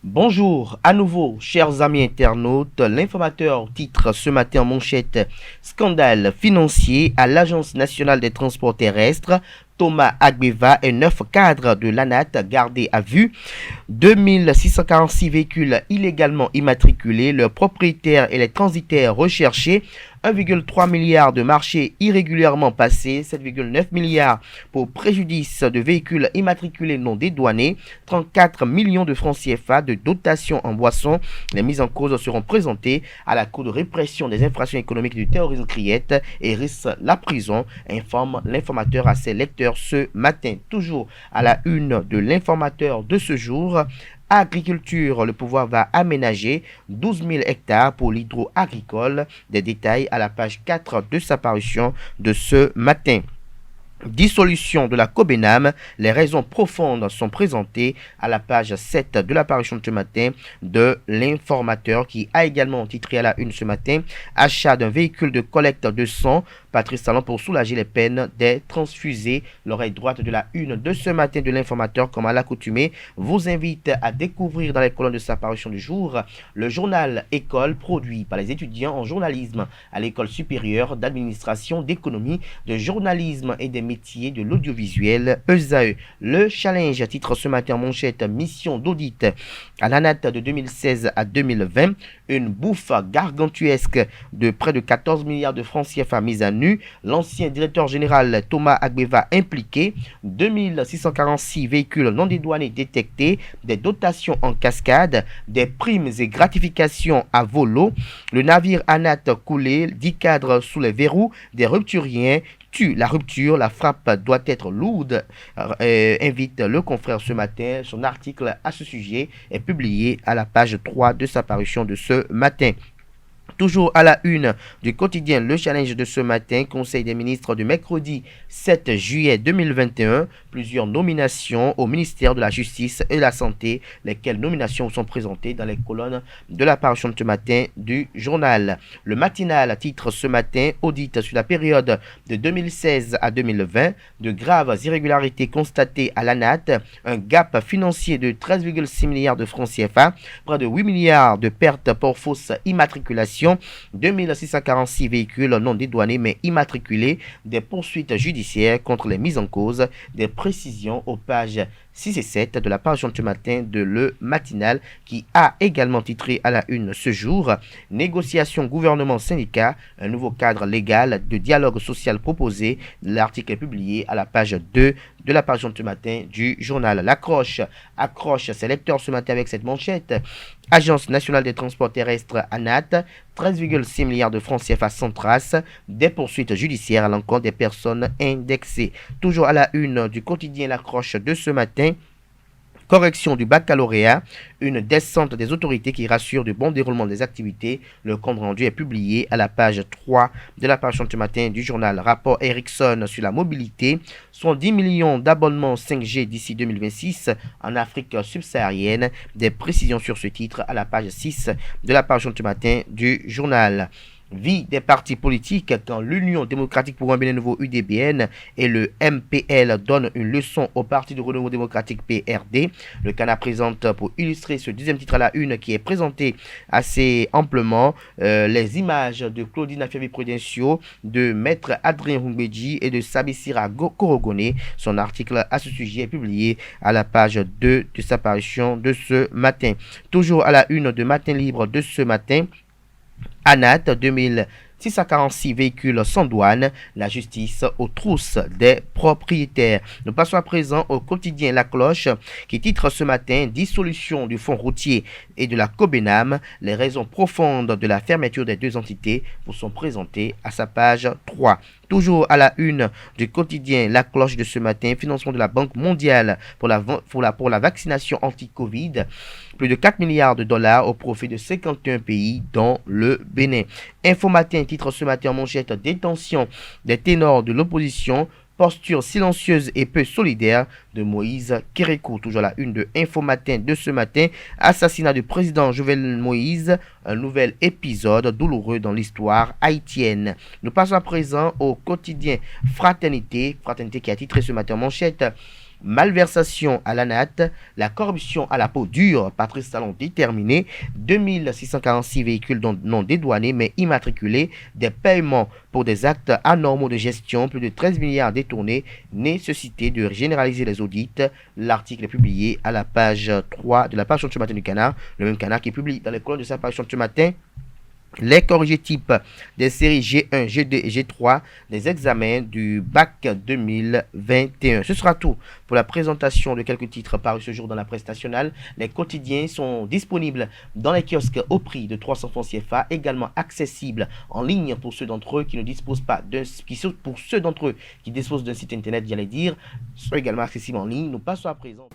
Bonjour à nouveau, chers amis internautes. L'informateur titre ce matin en manchette: Scandale financier à l'Agence nationale des transports terrestres. Thomas Agbeva et 9 cadres de l'ANAT gardés à vue. 2646 véhicules illégalement immatriculés, leurs propriétaires et les transitaires recherchés. 1,3 milliard de marchés irrégulièrement passés, 7,9 milliards pour préjudice de véhicules immatriculés non dédouanés, 34 millions de francs CFA de dotation en boissons. Les mises en cause seront présentées à la Cour de répression des infractions économiques du terrorisme Criette et risquent la prison, informe l'informateur à ses lecteurs ce matin. Toujours à la une de l'informateur de ce jour: Agriculture, le pouvoir va aménager 12 000 hectares pour l'hydro-agricole. Des détails à la page 4 de sa parution de ce matin. Dissolution de la Cobenam, les raisons profondes sont présentées à la page 7 de la parution de ce matin de l'informateur, qui a également titré à la une ce matin: achat d'un véhicule de collecte de sang, Patrice Talon pour soulager les peines des transfusés. L'oreille droite de la une de ce matin de l'informateur, comme à l'accoutumée, vous invite à découvrir dans les colonnes de sa parution du jour le journal École, produit par les étudiants en journalisme à l'École supérieure d'administration, d'économie, de journalisme et des métiers de l'audiovisuel, ESAE. Le challenge titre ce matin en manchette: mission d'audit à l'ANAT de 2016 à 2020, une bouffe gargantuesque de près de 14 milliards de francs CFA mise à nu. L'ancien directeur général Thomas Agbeva impliqué. 2646 véhicules non dédouanés détectés, des dotations en cascade, des primes et gratifications à volo. Le navire ANAT coulé, 10 cadres sous les verrous, des rupturiens tue la rupture, la frappe doit être lourde, invite le confrère ce matin. Son article à ce sujet est publié à la page 3 de sa parution de ce matin. Toujours à la une du quotidien Le Challenge de ce matin, Conseil des ministres de mercredi 7 juillet 2021, plusieurs nominations au ministère de la Justice et de la Santé, lesquelles nominations sont présentées dans les colonnes de la parution de ce matin du journal. Le matinal titre ce matin: audit sur la période de 2016 à 2020, de graves irrégularités constatées à l'ANAT, un gap financier de 13,6 milliards de francs CFA, près de 8 milliards de pertes pour fausse immatriculation, 2646 véhicules non dédouanés mais immatriculés, des poursuites judiciaires contre les mises en cause. Des précisions aux pages 6 et 7 de la parution de ce matin de Le Matinal, qui a également titré à la une ce jour: négociation gouvernement-syndicat, un nouveau cadre légal de dialogue social proposé. L'article est publié à la page 2 de la parution de ce matin du journal. L'accroche accroche ses lecteurs ce matin avec cette manchette: Agence nationale des transports terrestres ANAT, 13,6 milliards de francs CFA sans trace, des poursuites judiciaires à l'encontre des personnes indexées. Toujours à la une du quotidien L'Accroche de ce matin: correction du baccalauréat, une descente des autorités qui rassure du bon déroulement des activités. Le compte rendu est publié à la page 3 de la parution de ce matin du journal. Rapport Ericsson sur la mobilité, sont 10 millions d'abonnements 5G d'ici 2026 en Afrique subsaharienne. Des précisions sur ce titre à la page 6 de la parution de ce matin du journal. Vie des partis politiques quand l'Union démocratique pour un Bénin nouveau UDBN et le MPL donnent une leçon au Parti de renouveau démocratique PRD. Le Canard présente pour illustrer ce deuxième titre à la une, qui est présenté assez amplement, les images de Claudine Afiavi-Prudencio, de Maître Adrien Humbedji et de Sabissira Korogone. Son article à ce sujet est publié à la page 2 de sa parution de ce matin. Toujours à la une de Matin Libre de ce matin: ANAT, 2646 véhicules sans douane, la justice aux trousses des propriétaires. Nous passons à présent au quotidien La Cloche, qui titre ce matin: dissolution du fonds routier et de la Cobenam, les raisons profondes de la fermeture des deux entités vous sont présentées à sa page 3. Toujours à la une du quotidien La Cloche de ce matin: financement de la Banque mondiale pour la vaccination anti-Covid, plus de 4 milliards de dollars au profit de 51 pays dont le Bénin. Info Matin titre ce matin en manchette: détention des ténors de l'opposition, posture silencieuse et peu solidaire de Moïse Kérékou. Toujours la une de Info Matin de ce matin: assassinat du président Jovenel Moïse, un nouvel épisode douloureux dans l'histoire haïtienne. Nous passons à présent au quotidien Fraternité qui a titré ce matin en manchette: malversation à la natte, la corruption à la peau dure, Patrice Talon déterminé, 2646 véhicules non dédouanés mais immatriculés, des paiements pour des actes anormaux de gestion, plus de 13 milliards détournés, nécessité de généraliser les audits. L'article est publié à la page 3 de la page ce matin du Canard, le même Canard qui publie dans les colonnes de sa page ce matin les corrigés types des séries G1, G2 et G3 des examens du bac 2021. Ce sera tout pour la présentation de quelques titres parus ce jour dans la presse nationale. Les quotidiens sont disponibles dans les kiosques au prix de 300 francs CFA, également accessibles en ligne pour ceux d'entre eux qui ne disposent pas d'un pour ceux d'entre eux qui disposent d'un site internet, j'allais dire, sont également accessibles en ligne. Nous passons à présent.